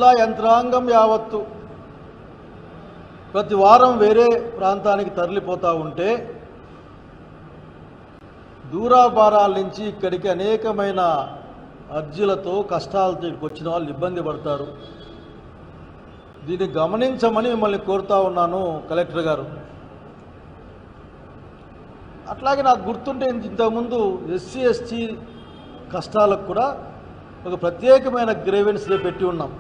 జిల్లా యంత్రాంగం యావత్తు ప్రతి వారం వేరే ప్రాంతానికి తరలిపోతూ ఉంటే దూరాభారాల నుంచి ఇక్కడికి అనేకమైన అర్జీలతో కష్టాలతో వచ్చిన వాళ్ళు ఇబ్బంది పడతారు. దీన్ని గమనించమని మిమ్మల్ని కోరుతా ఉన్నాను కలెక్టర్ గారు. అట్లాగే నాకు గుర్తుంటే ఇంతకుముందు ఎస్సీ ఎస్టీ కష్టాలకు కూడా ఒక ప్రత్యేకమైన గ్రీవెన్స్ డే పెట్టి ఉన్నాం.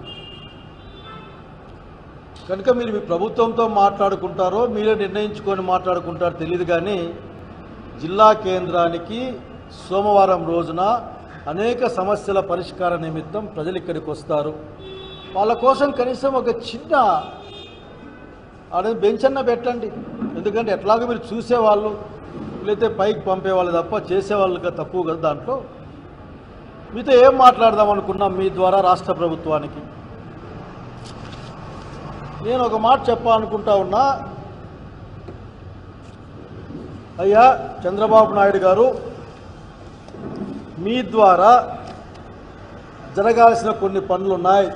కనుక మీరు మీ ప్రభుత్వంతో మాట్లాడుకుంటారో మీరే నిర్ణయించుకొని మాట్లాడుకుంటారో తెలియదు, కానీ జిల్లా కేంద్రానికి సోమవారం రోజున అనేక సమస్యల పరిష్కార నిమిత్తం ప్రజలు ఇక్కడికి వస్తారు. వాళ్ళ కోసం కనీసం ఒక చిన్న బెంచ్ అన్న పెట్టండి. ఎందుకంటే ఎట్లాగో మీరు చూసేవాళ్ళు లేకపోతే పైకి పంపేవాళ్ళు తప్ప చేసేవాళ్ళుగా తక్కువ కదా. దాంట్లో మీతో ఏం మాట్లాడదాం అనుకున్నాం మీ ద్వారా రాష్ట్ర ప్రభుత్వానికి. నేను ఒక మాట చెప్పాలనుకుంటా ఉన్నా. అయ్యా చంద్రబాబు నాయుడు గారు, మీ ద్వారా జరగాల్సిన కొన్ని పనులు ఉన్నాయి.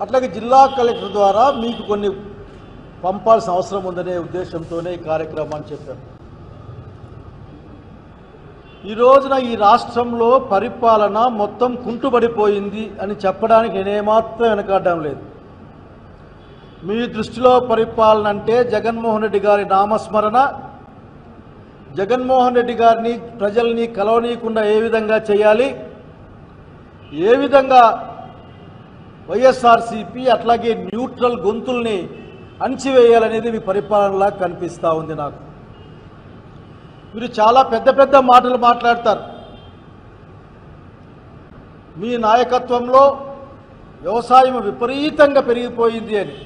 అట్లాగే జిల్లా కలెక్టర్ ద్వారా మీకు కొన్ని పంపాల్సిన అవసరం ఉందనే ఉద్దేశంతోనే ఈ కార్యక్రమాన్ని చెప్పాను. ఈ రోజున ఈ రాష్ట్రంలో పరిపాలన మొత్తం కుంటుపడిపోయింది అని చెప్పడానికి నేనేమాత్రం వెనకాడడం లేదు. మీ దృష్టిలో పరిపాలన అంటే జగన్మోహన్ రెడ్డి గారి నామస్మరణ, జగన్మోహన్ రెడ్డి గారిని ప్రజల్ని కలవనీయకుండా ఏ విధంగా చేయాలి, ఏ విధంగా వైఎస్ఆర్సీపీ అట్లాగే న్యూట్రల్ గొంతుల్ని అణచివేయాలనేది మీ పరిపాలనలా కనిపిస్తూ ఉంది నాకు. మీరు చాలా పెద్ద పెద్ద మాటలు మాట్లాడతారు. మీ నాయకత్వంలో వ్యవసాయం విపరీతంగా పెరిగిపోయింది అని,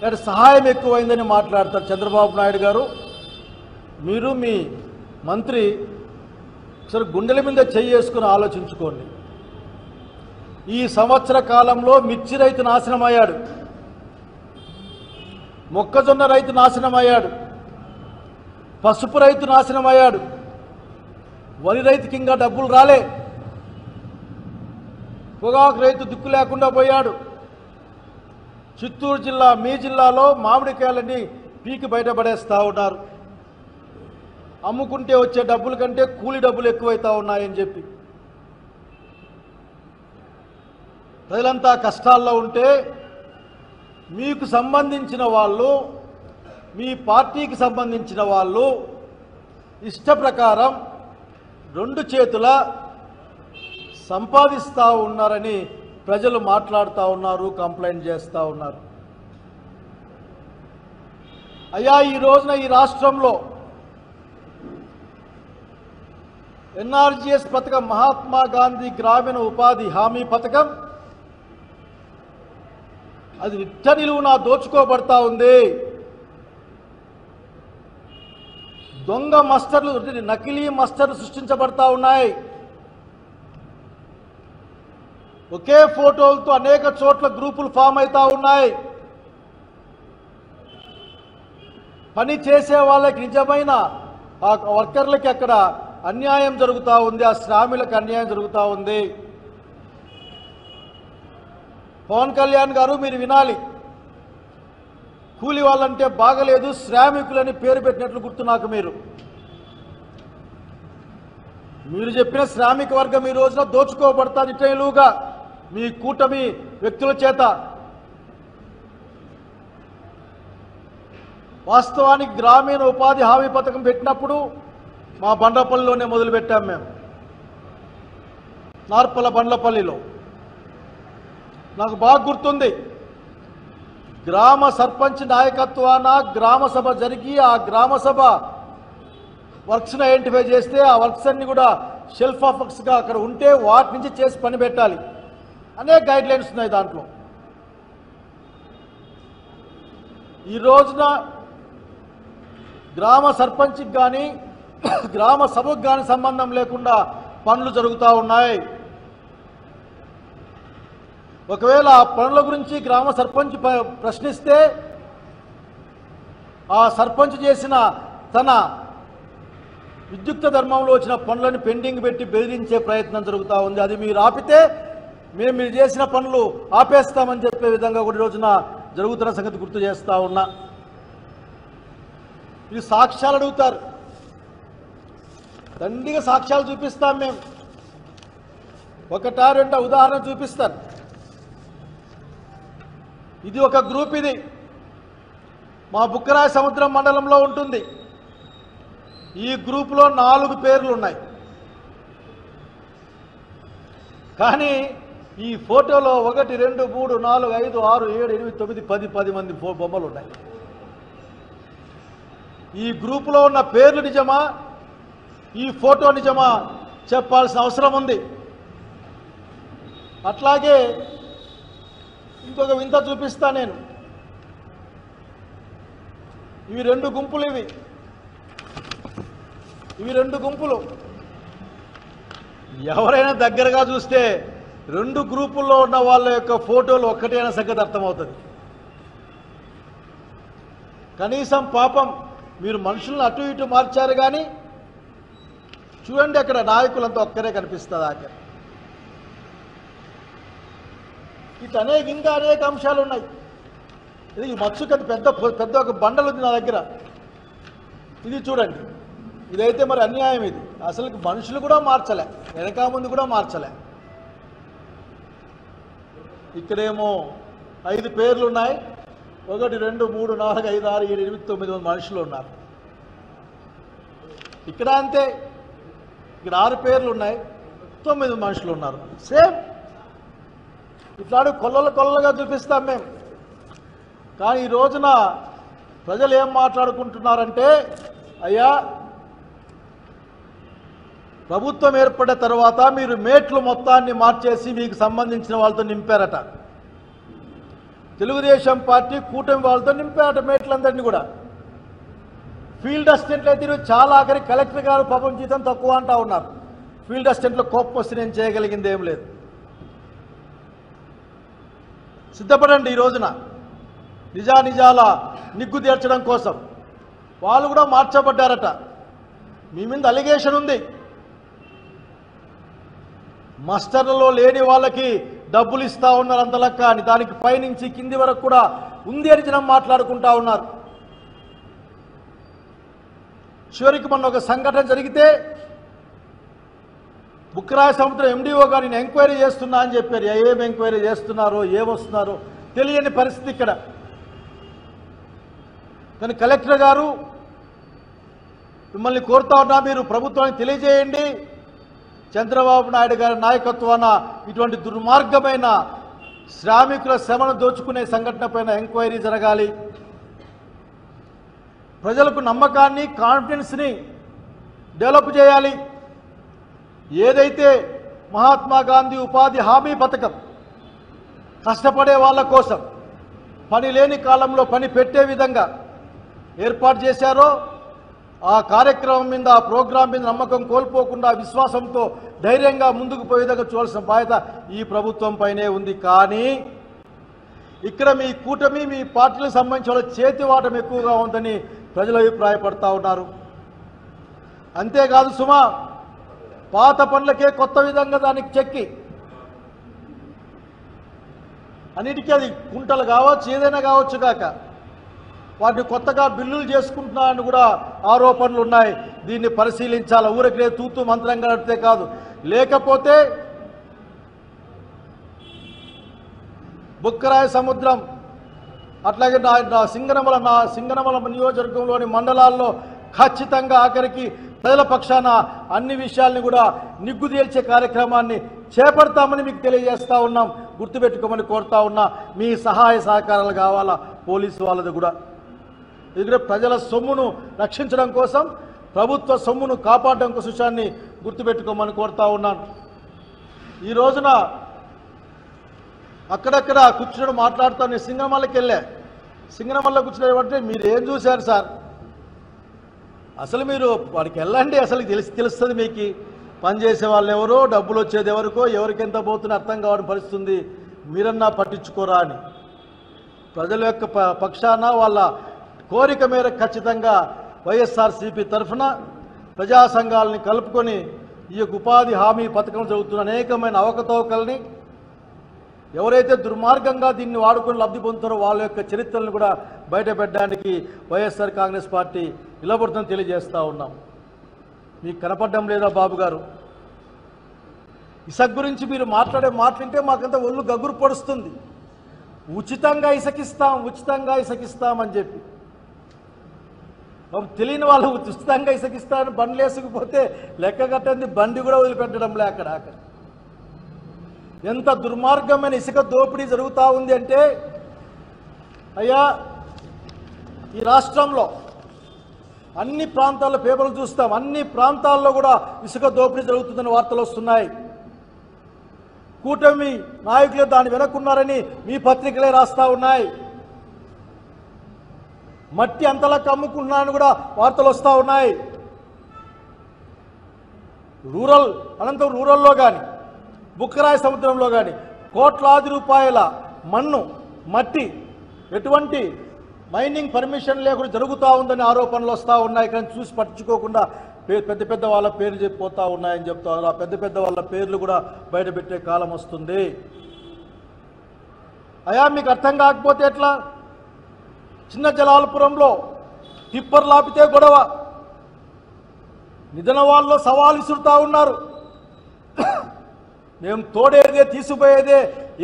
లేదా సహాయం ఎక్కువైందని మాట్లాడతారు చంద్రబాబు నాయుడు గారు. మీరు మీ మంత్రి సరే గుండెల మీద చేసుకుని ఆలోచించుకోండి. ఈ సంవత్సర కాలంలో మిర్చి రైతు నాశనమయ్యాడు, మొక్కజొన్న రైతు నాశనమయ్యాడు, పసుపు రైతు నాశనమయ్యాడు, వరి రైతుకి ఇంకా డబ్బులు రాలే, పొగాకు రైతు దిక్కు లేకుండా పోయాడు. చిత్తూరు జిల్లా మీ జిల్లాలో మామిడికాయలన్నీ పీకి బయటపడేస్తూ ఉన్నారు. అమ్ముకుంటే వచ్చే డబ్బుల కంటే కూలి డబ్బులు ఎక్కువైతా ఉన్నాయని చెప్పి ప్రజలంతా కష్టాల్లో ఉంటే మీకు సంబంధించిన వాళ్ళు, మీ పార్టీకి సంబంధించిన వాళ్ళు ఇష్ట ప్రకారం రెండు చేతుల సంపాదిస్తూ ఉన్నారని ప్రజలు మాట్లాడుతూ ఉన్నారు, కంప్లైంట్ చేస్తూ ఉన్నారు. అయ్యా ఈ రోజున ఈ రాష్ట్రంలో ఎన్ఆర్జీఎస్ పథకం, మహాత్మా గాంధీ గ్రామీణ ఉపాధి హామీ పథకం, అది నిట్ట నిలువునా దోచుకోబడతా ఉంది. దొంగ మస్టర్లు, నకిలీ మస్టర్లు సృష్టించబడతా ఉన్నాయి. ఒకే ఫోటోలతో అనేక చోట్ల గ్రూపులు ఫామ్ అవుతా ఉన్నాయి. పని చేసే వాళ్ళకి నిజమైన ఆ వర్కర్లకి అక్కడ అన్యాయం జరుగుతూ ఉంది, ఆ శ్రామికులకు అన్యాయం జరుగుతూ ఉంది. పవన్ కళ్యాణ్ గారు మీరు వినాలి, కూలి వాళ్ళంటే బాగలేదు, శ్రామికులని పేరు పెట్టినట్లు గుర్తు నాకు. మీరు చెప్పిన శ్రామిక వర్గం ఈ రోజున దోచుకోబడతాది ఇటైలుగా మీ కూటమి వ్యక్తుల చేత. వాస్తవానికి గ్రామీణ ఉపాధి హామీ పథకం పెట్టినప్పుడు మా బండ్లపల్లిలోనే మొదలుపెట్టాం మేము, నార్పల బండ్లపల్లిలో. నాకు బాగా గుర్తుంది, గ్రామ సర్పంచ్ నాయకత్వాన గ్రామ సభ జరిగి ఆ గ్రామ సభ వర్క్స్ని ఐడెంటిఫై చేస్తే ఆ వర్క్స్ అన్ని కూడా షెల్ఫ్ ఆఫ్ వర్క్స్గా అక్కడ ఉంటే వాటి నుంచి చేసి పని పెట్టాలి అనేక గైడ్ లైన్స్ ఉన్నాయి దాంట్లో. ఈ రోజున గ్రామ సర్పంచ్కి కానీ గ్రామ సభకు కానీ సంబంధం లేకుండా పనులు జరుగుతూ ఉన్నాయి. ఒకవేళ ఆ పనుల గురించి గ్రామ సర్పంచ్ ప్రశ్నిస్తే ఆ సర్పంచ్ చేసిన తన విద్యుక్త ధర్మంలో వచ్చిన పనులను పెండింగ్ పెట్టి బెదిరించే ప్రయత్నం జరుగుతూ ఉంది. అది మీరు ఆపితే మేము మీరు చేసిన పనులు ఆపేస్తామని చెప్పే విధంగా కూడా రోజున జరుగుతున్న సంగతి గుర్తు చేస్తూ ఉన్నా. ఇది సాక్ష్యాలు అడుగుతారు, దండిగా సాక్ష్యాలు చూపిస్తాం మేము. ఒకటా రెండో ఉదాహరణ చూపిస్తాను. ఇది ఒక గ్రూప్, ఇది మా బుక్కరాయ సముద్రం మండలంలో ఉంటుంది. ఈ గ్రూపులో 4 పేర్లు ఉన్నాయి. కానీ ఈ ఫోటోలో 1 2 3 4 5 6 7 8 9 10 మంది బొమ్మలు ఉన్నాయి. ఈ గ్రూపులో ఉన్న పేర్లు నిజమా, ఈ ఫోటో నిజమా చెప్పాల్సిన అవసరం ఉంది. అట్లాగే ఇంకొక వింత చూపిస్తా నేను. ఇవి 2 గుంపులు, ఇవి 2 గుంపులు. ఎవరైనా దగ్గరగా చూస్తే 2 గ్రూపుల్లో ఉన్న వాళ్ళ యొక్క ఫోటోలు ఒక్కటైన సంగతి అర్థమవుతుంది. కనీసం పాపం మీరు మనుషులను అటు ఇటు మార్చారు, కానీ చూడండి అక్కడ నాయకులంతా ఒక్కరే కనిపిస్తుంది. అక్కడ ఇట్లా ఇంకా అనేక అంశాలు ఉన్నాయి. ఇది మత్స్సుకది పెద్ద ఒక బండలు ఉంది నా దగ్గర. ఇది చూడండి, ఇదైతే మరి అన్యాయం. ఇది అసలు మనుషులు కూడా మార్చలే, వెనక ముందు కూడా మార్చలే. ఇక్కడేమో 5 పేర్లు ఉన్నాయి. 1 2 3 4 5 6 7 8 9 మంది మనుషులు ఉన్నారు. ఇక్కడ అంతే, ఇక్కడ 6 పేర్లు ఉన్నాయి, 9 మనుషులు ఉన్నారు. సేమ్ ఇట్లాంటి కొల్లలుగా చూపిస్తాం మేము. కానీ ఈ రోజున ప్రజలు ఏం మాట్లాడుకుంటున్నారంటే, అయ్యా ప్రభుత్వం ఏర్పడిన తర్వాత మీరు మేట్లు మొత్తాన్ని మార్చేసి మీకు సంబంధించిన వాళ్ళతో నింపారట. తెలుగుదేశం పార్టీ కూటమి వాళ్ళతో నింపారట మేట్లందరినీ కూడా. ఫీల్డ్ అసిస్టెంట్లు అయితే చాలా ఆఖరి కలెక్టర్ గారు పాపం జీతం తక్కువ అంటా ఉన్నారు. ఫీల్డ్ అసిస్టెంట్లో కోపం వస్తే నేను చేయగలిగింది ఏం లేదు. సిద్ధపడండి. ఈ రోజున నిజాల నిగ్గు తీర్చడం కోసం వాళ్ళు కూడా మార్చబడ్డారట. మీ మీద అలిగేషన్ ఉంది, మాస్టర్లలో లేని వాళ్ళకి డబ్బులు ఇస్తా ఉన్నారు అంత లెక్క అని. దానికి పైనుంచి కింది వరకు కూడా ఉంది అని జనం మాట్లాడుకుంటా ఉన్నారు. చివరికి మొన్న ఒక సంఘటన జరిగితే బుక్కరాయ సముద్రం ఎండిఓ గారు నేను ఎంక్వైరీ చేస్తున్నా అని చెప్పారు. ఏం ఎంక్వైరీ చేస్తున్నారో ఏమొస్తున్నారో తెలియని పరిస్థితి ఇక్కడ. కానీ కలెక్టర్ గారు మిమ్మల్ని కోరుతా ఉన్నా, మీరు ప్రభుత్వానికి తెలియజేయండి, చంద్రబాబు నాయుడు గారి నాయకత్వాన ఇటువంటి దుర్మార్గమైన శ్రామికుల శ్రమను దోచుకునే సంఘటన పైన ఎంక్వైరీ జరగాలి. ప్రజలకు నమ్మకాన్ని, కాన్ఫిడెన్స్ని డెవలప్ చేయాలి. ఏదైతే మహాత్మా గాంధీ ఉపాధి హామీ పథకం కష్టపడే వాళ్ళ కోసం పని లేని కాలంలో పని పెట్టే విధంగా ఏర్పాటు చేశారో, ఆ కార్యక్రమం మీద, ఆ ప్రోగ్రాం మీద నమ్మకం కోల్పోకుండా విశ్వాసంతో ధైర్యంగా ముందుకు పోయే విధంగా చూడాల్సిన బాధ్యత ఈ ప్రభుత్వం పైనే ఉంది. కానీ ఇక్కడ మీ కూటమి, మీ పార్టీలకు సంబంధించిన వాళ్ళ చేతివాటం ఎక్కువగా ఉందని ప్రజలు అభిప్రాయపడతా ఉన్నారు. అంతేకాదు సుమా, పాత పనులకే కొత్త విధంగా దానికి చెక్కి అన్నిటికీ అది కుంటలు కావచ్చు, ఏదైనా కావచ్చు కాక వాటిని కొత్తగా బిల్లులు చేసుకుంటున్నారని కూడా ఆరోపణలు ఉన్నాయి. దీన్ని పరిశీలించాలి. ఊరికే తూతూ మంత్రంగా నడితే కాదు. లేకపోతే బుక్కరాయ సముద్రం అట్లాగే సింగనమల నియోజకవర్గంలోని మండలాల్లో ఖచ్చితంగా ఆఖరికి ప్రజల పక్షాన అన్ని విషయాల్ని కూడా నిగ్గు తేల్చే కార్యక్రమాన్ని చేపడతామని మీకు తెలియజేస్తా ఉన్నాం. గుర్తుపెట్టుకోమని కోరుతా ఉన్నా. మీ సహాయ సహకారాలు కావాలా, పోలీసు వాళ్ళది కూడా. ఎందుకంటే ప్రజల సొమ్మును రక్షించడం కోసం, ప్రభుత్వ సొమ్మును కాపాడడం కోసం విషయాన్ని గుర్తుపెట్టుకోమని కోరుతా ఉన్నాను. ఈ రోజున అక్కడక్కడ కూర్చుని మాట్లాడుతాను. సింగనమల్లకి వెళ్ళా. సింగనమల్ల కూర్చునేవంటే మీరు ఏం చూశారు సార్? అసలు మీరు వాడికి వెళ్ళండి, అసలు తెలుస్తుంది మీకు పనిచేసే వాళ్ళు ఎవరో, డబ్బులు వచ్చేది ఎవరికో, ఎవరికి ఎంత పోతుందో అర్థం కావడం పరిస్థితుంది. మీరన్నా పట్టించుకోరా అని ప్రజల యొక్క పక్షాన వాళ్ళ కోరిక మేరకు ఖచ్చితంగా వైఎస్ఆర్సీపీ తరఫున ప్రజా సంఘాలని కలుపుకొని ఈ యొక్క ఉపాధి హామీ పథకం జరుగుతున్న అనేకమైన అవకతవకల్ని ఎవరైతే దుర్మార్గంగా దీన్ని వాడుకొని లబ్ధి పొందుతారో వాళ్ళ యొక్క చరిత్రలను కూడా బయటపెట్టడానికి వైఎస్ఆర్ కాంగ్రెస్ పార్టీ నిలబడుతుందని తెలియజేస్తూ ఉన్నాం. మీకు కనపడడం లేదా బాబు గారు? ఇసుక గురించి మీరు మాట్లాడే మాటలుంటే మాకంతా ఒళ్ళు గగురు పొడుస్తుంది. ఉచితంగా ఇసుకిస్తామని చెప్పి తెలియని వాళ్ళు ఉచితంగా ఇసుకిస్తామని బండ్లు వేసుకుపోతే లెక్క కట్టండి, బండి కూడా వదిలిపెట్టడంలే అక్కడ. ఎంత దుర్మార్గమైన ఇసుక దోపిడీ జరుగుతూ ఉంది అంటే, అయ్యా ఈ రాష్ట్రంలో అన్ని ప్రాంతాల్లో పేపర్లు చూస్తాం, అన్ని ప్రాంతాల్లో కూడా ఇసుక దోపిడీ జరుగుతుందని వార్తలు వస్తున్నాయి. కూటమి నాయకులు దాన్ని వెనక్కున్నారని మీ పత్రికలే రాస్తా ఉన్నాయి. మట్టి అంతలా కమ్ముకున్నారని కూడా వార్తలు వస్తూ ఉన్నాయి. అనంతపురం రూరల్లో కానీ బుక్కరాయ సముద్రంలో కానీ కోట్లాది రూపాయల మట్టి ఎటువంటి మైనింగ్ పర్మిషన్ లేకుండా జరుగుతూ ఉందని ఆరోపణలు వస్తూ ఉన్నాయి. కానీ చూసి పట్టించుకోకుండా పెద్ద పెద్ద వాళ్ళ పేర్లు చెప్పిపోతూ ఉన్నాయని చెప్తారు. ఆ పెద్ద పెద్ద వాళ్ళ పేర్లు కూడా బయట పెట్టే కాలం వస్తుంది. అయా మీకు అర్థం కాకపోతే ఎట్లా? చిన్న జలాలపురంలో టిప్పర్ లాపితే గొడవ, నిజన వాళ్ళు సవాలు విసురుతూ ఉన్నారు. మేము తోడేదే తీసిపోయేదే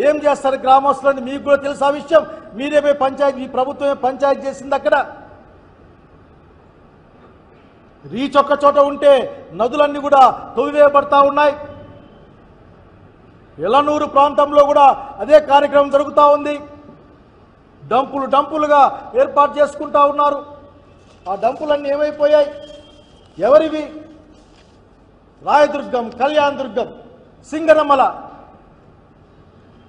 ఏం చేస్తారు గ్రామస్తులని మీకు కూడా తెలుసు. ఆ విషయం మీరేమే పంచాయతీ, మీ ప్రభుత్వమే పంచాయతీ చేసింది. అక్కడ రీచ్ ఒక్క చోట ఉంటే నదులన్నీ కూడా తొలివేయబడతా ఉన్నాయి. ఎలనూరు ప్రాంతంలో కూడా అదే కార్యక్రమం జరుగుతూ ఉంది. డంపులుగా ఏర్పాటు చేసుకుంటా ఉన్నారు. ఆ డంపులన్నీ ఏమైపోయాయి? ఎవరివి? రాయదుర్గం, కళ్యాణ్ దుర్గం, సింగనమల,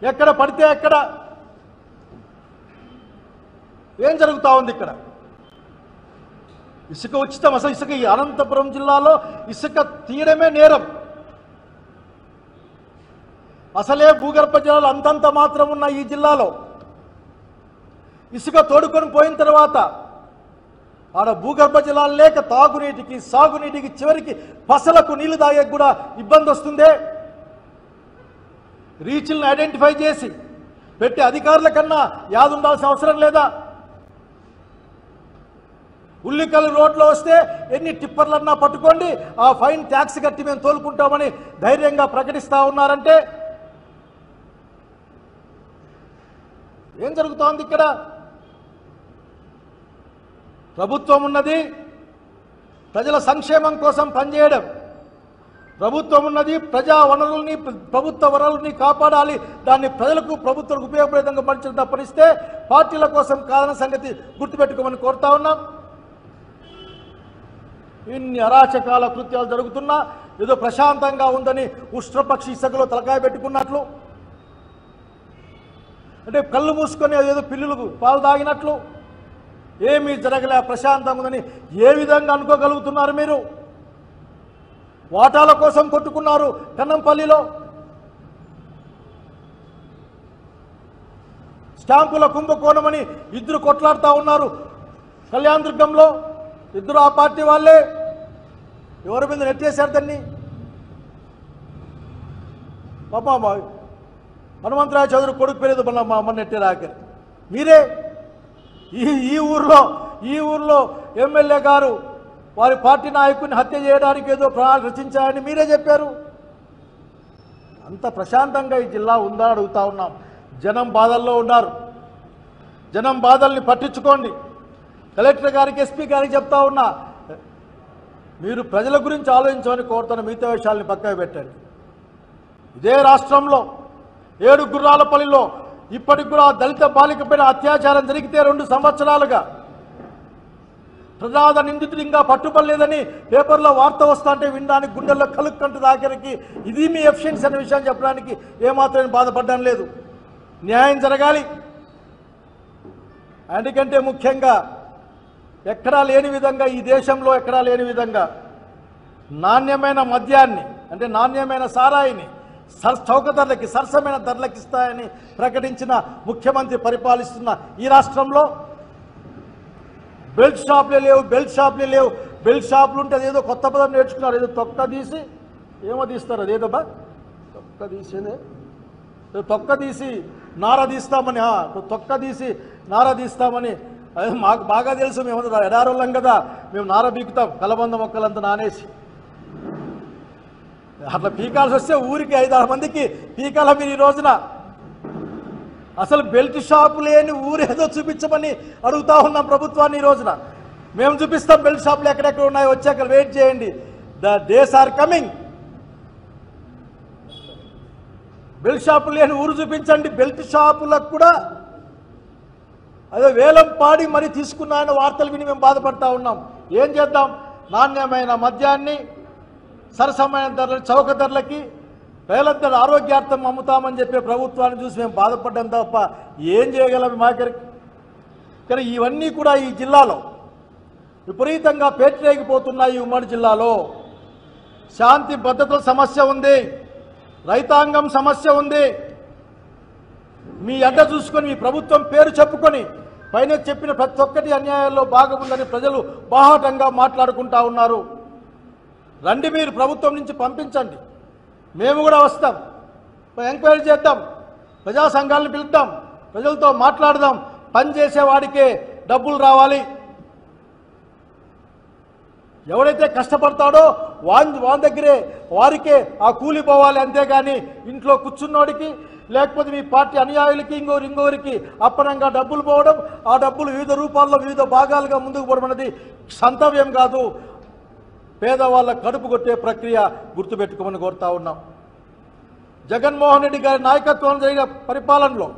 ఎక్కడ పడితే ఎక్కడ ఏం జరుగుతూ ఉంది ఇక్కడ? ఇసుక ఉచితం. అసలు ఇసుక ఈ అనంతపురం జిల్లాలో ఇసుక తీయడమే నేరం. అసలే భూగర్భ జలాలు అంతంత మాత్రం ఉన్న ఈ జిల్లాలో ఇసుక తోడుకొని పోయిన తర్వాత ఆడ భూగర్భ జలాలు లేక తాగునీటికి సాగునీటికి చివరికి పసలకు నీళ్లు తాగే కూడా ఇబ్బంది వస్తుందే. రీచ్లను ఐడెంటిఫై చేసి పెట్టే అధికారుల కన్నా యాద ఉండాల్సిన అవసరం లేదా? ఉల్లికల్లు రోడ్లో వస్తే ఎన్ని టిప్పర్లన్నా పట్టుకోండి, ఆ ఫైన్ ట్యాక్స్ కట్టి మేము తోలుకుంటామని ధైర్యంగా ప్రకటిస్తూ ఉన్నారంటే ఏం జరుగుతోంది ఇక్కడ? ప్రభుత్వం ఉన్నది ప్రజల సంక్షేమం కోసం పనిచేయడం. ప్రభుత్వం ఉన్నది ప్రజా వనరుల్ని, ప్రభుత్వ వనరుల్ని కాపాడాలి, దాన్ని ప్రజలకు ప్రభుత్వానికి ఉపయోగపడే విధంగా పంచడం తప్పనిస్తే పార్టీల కోసం కాదన్న సంగతి గుర్తుపెట్టుకోమని కోరుతా ఉన్నాం. ఇన్ని అరాచకాల కృత్యాలు జరుగుతున్నా ఏదో ప్రశాంతంగా ఉందని ఉష్ట్రపక్షి ఇసుకలో తలకాయ పెట్టుకున్నట్లు, అంటే కళ్ళు మూసుకొని ఏదో పిల్లులకు పాలు తాగినట్లు ఏమీ జరగలే, ప్రశాంతంగా ఉందని ఏ విధంగా అనుకోగలుగుతున్నారు మీరు? వాటాల కోసం కొట్టుకున్నారు కన్నంపల్లిలో, స్టాంపుల కుంభకోణమని ఇద్దరు కొట్లాడుతూ ఉన్నారు కళ్యాణ్ దుర్గంలో. ఇద్దరు ఆ పార్టీ వాళ్ళే. ఎవరి మీద నెట్టేశారు దాన్ని? పాప హనుమంతరాయ చౌదరి కొడుకు పేరేదో మన నెట్టారు ఆఖరి మీరే. ఈ ఊర్లో ఎమ్మెల్యే గారు వారి పార్టీ నాయకుడిని హత్య చేయడానికి ఏదో ప్రణాళిక రచించారని మీరే చెప్పారు. అంత ప్రశాంతంగా ఈ జిల్లా ఉందా అడుగుతా ఉన్నాం. జనం బాధల్లో ఉన్నారు. జనం బాధల్ని పట్టించుకోండి. కలెక్టర్ గారికి, ఎస్పీ గారికి చెప్తా ఉన్నా, మీరు ప్రజల గురించి ఆలోచించమని కోరుతున్న మిగతా విషయాల్ని పక్కన పెట్టండి. ఇదే రాష్ట్రంలో 7 గుర్రాలపల్లిలో ఇప్పటికి కూడా దళిత బాలికపైన అత్యాచారం జరిగితే 2 సంవత్సరాలుగా ప్రధాన నిందితుడు ఇంకా పట్టుబడలేదని పేపర్లో వార్త వస్తుంటే వినడానికి గుండెల్లో కలుక్కంటు దాకరికి ఇది మీ ఎఫిషియన్సీ అనే విషయాన్ని చెప్పడానికి ఏమాత్రం బాధపడడం లేదు. న్యాయం జరగాలి. అందుకంటే ముఖ్యంగా ఎక్కడా లేని విధంగా, ఈ దేశంలో ఎక్కడా లేని విధంగా నాణ్యమైన మద్యాన్ని, అంటే నాణ్యమైన సారాయిని చౌక ధరలకి, సరసమైన ధరలకు ఇస్తాయని ప్రకటించిన ముఖ్యమంత్రి పరిపాలిస్తున్న ఈ రాష్ట్రంలో బెల్ట్ షాపులే లేవు, బెల్ట్ షాపులు ఉంటే అదేదో కొత్త పదం నేర్చుకున్నారు, ఏదో తొక్క తీసి ఏమో తీస్తారు, అదేదబ్బా తొక్క తీసి నార తీస్తామని, తొక్క తీసి నార తీస్తామని. అదే మాకు బాగా తెలుసు, మేము ఎడారోళ్ళం కదా, మేము నార పీకుతాం కలబంద మొక్కలంతా నానేసి. అట్లా పీకాల్సి వస్తే ఊరికి 5-6 మందికి పీకాల. మీరు ఈ రోజున అసలు బెల్ట్ షాపు లేని ఊరేదో చూపించమని అడుగుతా ఉన్నాం ప్రభుత్వాన్ని. ఈ రోజున మేము చూపిస్తాం బెల్ట్ షాపులు ఎక్కడెక్కడ ఉన్నాయో, వచ్చాక వెయిట్ చేయండి. The days are coming. Belt షాపులు లేని ఊరు చూపించండి. బెల్ట్ షాపులకు కూడా అదే వేలం పాడి మరి తీసుకున్నాయన్న వార్తలు విని మేము బాధపడతా ఉన్నాం. ఏం చేద్దాం? నాణ్యమైన మద్యాన్ని సరసమైన ధరలు, చౌక ధరలకి ప్రజలందరూ ఆరోగ్యార్థం అమ్ముతామని చెప్పే ప్రభుత్వాన్ని చూసి మేము బాధపడ్డాం తప్ప ఏం చేయగలం మాకరికి. కానీ ఇవన్నీ కూడా ఈ జిల్లాలో విపరీతంగా పేటరేగిపోతున్నాయి. ఉమ్మడి జిల్లాలో శాంతి భద్రతల సమస్య ఉంది, రైతాంగం సమస్య ఉంది. మీ అడ్డ చూసుకొని మీ ప్రభుత్వం పేరు చెప్పుకొని పైన చెప్పిన ప్రతి ఒక్కటి అన్యాయాల్లో భాగముందని ప్రజలు బాహాటంగా మాట్లాడుకుంటా ఉన్నారు. రండి, మీరు ప్రభుత్వం నుంచి పంపించండి, మేము కూడా వస్తాం, ఎంక్వైరీ చేద్దాం, ప్రజా సంఘాలను పిలుద్దాం, ప్రజలతో మాట్లాడదాం. పనిచేసేవాడికే డబ్బులు రావాలి, ఎవరైతే కష్టపడతాడో వాని దగ్గరే వారికే ఆ కూలి పోవాలి. అంతేగాని ఇంట్లో కూర్చున్నోడికి లేకపోతే మీ పార్టీ అనుయాయులకి ఇంకొకరికి అప్పనంగా డబ్బులు పోవడం, ఆ డబ్బులు వివిధ రూపాల్లో వివిధ భాగాలుగా ముందుకు పోవడం అనేది సంతవ్యం కాదు. పేదవాళ్ళ కడుపు కొట్టే ప్రక్రియ గుర్తుపెట్టుకోమని కోరుతా ఉన్నాం. జగన్మోహన్ రెడ్డి గారి నాయకత్వం జరిగిన పరిపాలనలో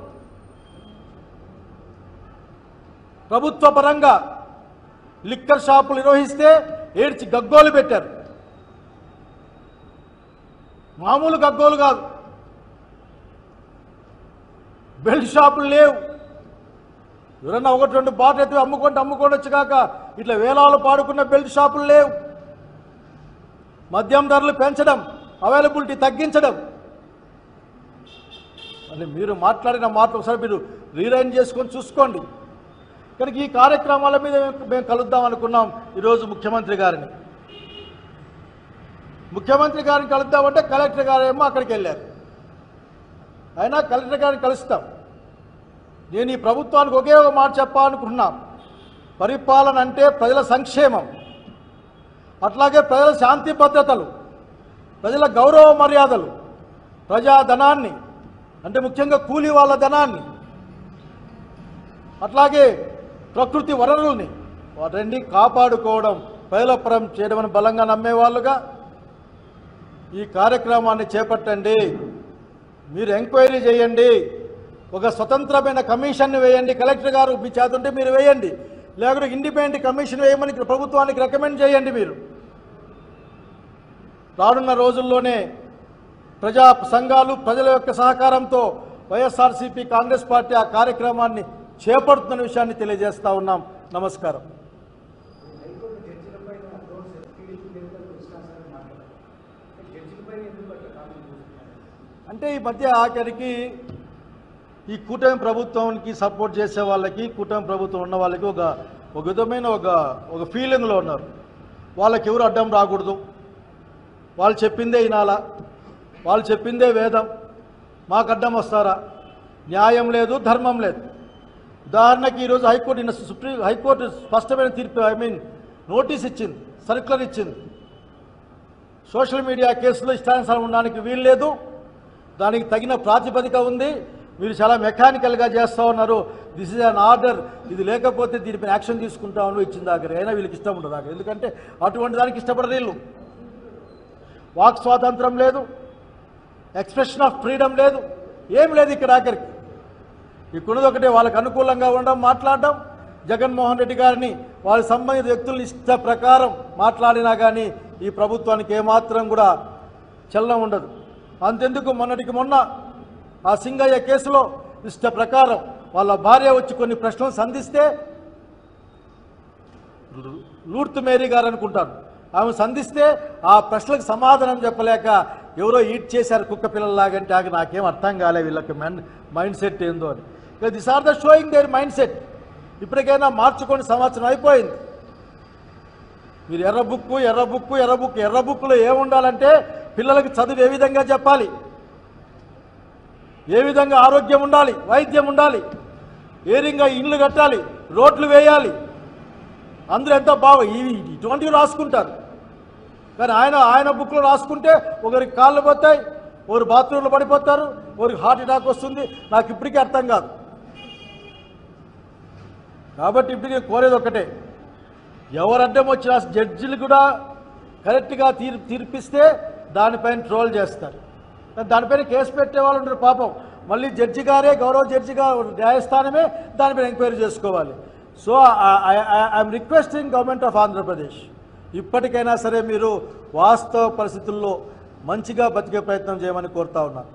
ప్రభుత్వ పరంగా లిక్కర్ షాపులు నిర్వహిస్తే ఏడ్చి గగ్గోలు పెట్టారు. మామూలు గగ్గోలు కాదు. బెల్ట్ షాపులు లేవు, ఎవరన్నా 1-2 బాటిల్ ఎత్తి అమ్ముకోవచ్చు కాక ఇట్లా వేలాలు పాడుకున్న బెల్ట్ షాపులు లేవు. మద్యం ధరలు పెంచడం, అవైలబిలిటీ తగ్గించడం. అంటే మీరు మాట్లాడిన మాటలు ఒకసారి మీరు రీరైన్ చేసుకొని చూసుకోండి. కనుక ఈ కార్యక్రమాల మీద మేము కలుద్దాం అనుకున్నాం. ఈరోజు ముఖ్యమంత్రి గారిని కలుద్దామంటే కలెక్టర్ గారు ఏమో అక్కడికి వెళ్ళారు. అయినా కలెక్టర్ గారిని కలుస్తాం. నేను ఈ ప్రభుత్వానికి ఒకే ఒక మాట చెప్పాలనుకుంటున్నాం. పరిపాలన అంటే ప్రజల సంక్షేమం, అట్లాగే ప్రజల శాంతి భద్రతలు, ప్రజల గౌరవ మర్యాదలు, ప్రజాధనాన్ని అంటే ముఖ్యంగా కూలీ వాళ్ళ ధనాన్ని, అట్లాగే ప్రకృతి వనరుల్ని వాటిని కాపాడుకోవడం, ప్రజల పరం చేయడం బలంగా నమ్మేవాళ్ళుగా ఈ కార్యక్రమాన్ని చేపట్టండి. మీరు ఎంక్వైరీ చేయండి, ఒక స్వతంత్రమైన కమిషన్ని వేయండి. కలెక్టర్ గారు మీ చేతుంటే మీరు వేయండి, లేకుంటే ఇండిపెండెంట్ కమిషన్ వేయమని ప్రభుత్వానికి రికమెండ్ చేయండి. మీరు రానున్న రోజుల్లోనే ప్రజా సంఘాలు ప్రజల యొక్క సహకారంతో వైఎస్ఆర్సీపీ కాంగ్రెస్ పార్టీ ఆ కార్యక్రమాన్ని చేపడుతున్న విషయాన్ని తెలియజేస్తా ఉన్నాం. నమస్కారం. అంటే ఈ మధ్య ఆఖరికి ఈ కూటమి ప్రభుత్వానికి సపోర్ట్ చేసే వాళ్ళకి, కూటమి ప్రభుత్వం ఉన్న వాళ్ళకి ఒక విధమైన ఒక ఫీలింగ్లో ఉన్నారు. వాళ్ళకి ఎవరు అడ్డం రాకూడదు, వాళ్ళు చెప్పిందే వినాలా, వాళ్ళు చెప్పిందే వేదం, మాకు అడ్డం వస్తారా? న్యాయం లేదు, ధర్మం లేదు. ఉదాహరణకి ఈరోజు హైకోర్టు స్పష్టమైన తీర్పు నోటీస్ ఇచ్చింది, సర్క్యులర్ ఇచ్చింది. సోషల్ మీడియా కేసులో ఇష్టానుసారం ఉండడానికి వీలు లేదు, దానికి తగిన ప్రాతిపదిక ఉంది, మీరు చాలా మెకానికల్గా చేస్తూ ఉన్నారు, దిస్ ఇస్ అన్ ఆర్డర్, ఇది లేకపోతే దీనిపైన యాక్షన్ తీసుకుంటామని ఇచ్చింది దగ్గర. అయినా వీళ్ళకి ఇష్టం ఉండదు దగ్గర, ఎందుకంటే అటువంటి దానికి ఇష్టపడరు వీళ్ళు. వాక్ స్వాతంత్రం లేదు, ఎక్స్ప్రెషన్ ఆఫ్ ఫ్రీడమ్ లేదు, ఏం లేదు ఇక్కడ ఆఖరికి. ఇక్కడున్నది ఒకటే, వాళ్ళకి అనుకూలంగా ఉండడం, మాట్లాడడం. జగన్మోహన్ రెడ్డి గారిని వారి సంబంధిత వ్యక్తుల ఇష్ట ప్రకారం మాట్లాడినా కానీ ఈ ప్రభుత్వానికి ఏమాత్రం కూడా చలనం ఉండదు. అంతెందుకు మొన్నటికి మొన్న ఆ సింగయ్య కేసులో ఇష్ట ప్రకారం వాళ్ళ భార్య వచ్చి కొన్ని ప్రశ్నలు సంధిస్తే, లూర్త్ మేరీ గారు అనుకుంటారు, ఆమె సంధిస్తే ఆ ప్రశ్నలకు సమాధానం చెప్పలేక ఎవరో ఈట్ చేశారు కుక్క పిల్లల్లాగంటే ఆగి నాకేం అర్థం కాలే వీళ్ళకి మైండ్ సెట్ ఏందో అని. This are the showing their mind set. ఇప్పటికైనా మార్చుకొని సంవత్సరం అయిపోయింది. మీరు ఎర్ర బుక్లో ఏముండాలంటే పిల్లలకి చదువు ఏ విధంగా చెప్పాలి, ఏ విధంగా ఆరోగ్యం ఉండాలి, వైద్యం ఉండాలి, ఏ విధంగా ఇండ్లు కట్టాలి, రోడ్లు వేయాలి, అందరూ ఎంతో ఇటువంటివి రాసుకుంటారు. కానీ ఆయన బుక్లో రాసుకుంటే ఒకరికి కాళ్ళు పోతాయి, ఒకరు బాత్రూంలో పడిపోతారు, ఒకరికి హార్ట్ అటాక్ వస్తుంది. నాకు ఇప్పటికీ అర్థం కాదు. కాబట్టి ఇప్పుడు నేను కోరేది ఒకటే, ఎవరు అడ్డం వచ్చినా జడ్జిలు కూడా కరెక్ట్గా తీర్పిస్తే దానిపైన ట్రోల్ చేస్తారు, దానిపైన కేసు పెట్టే వాళ్ళు ఉంటారు. పాపం మళ్ళీ జడ్జి గారే, గౌరవ జడ్జిగా న్యాయస్థానమే దానిపైన ఎంక్వైరీ చేసుకోవాలి. So I'm requesting government of Andhra Pradesh, ఇప్పటికైనా సరే మీరు వాస్తవ పరిస్థితుల్లో మంచిగా బతికే ప్రయత్నం చేయమని కోరుతా ఉన్నాను.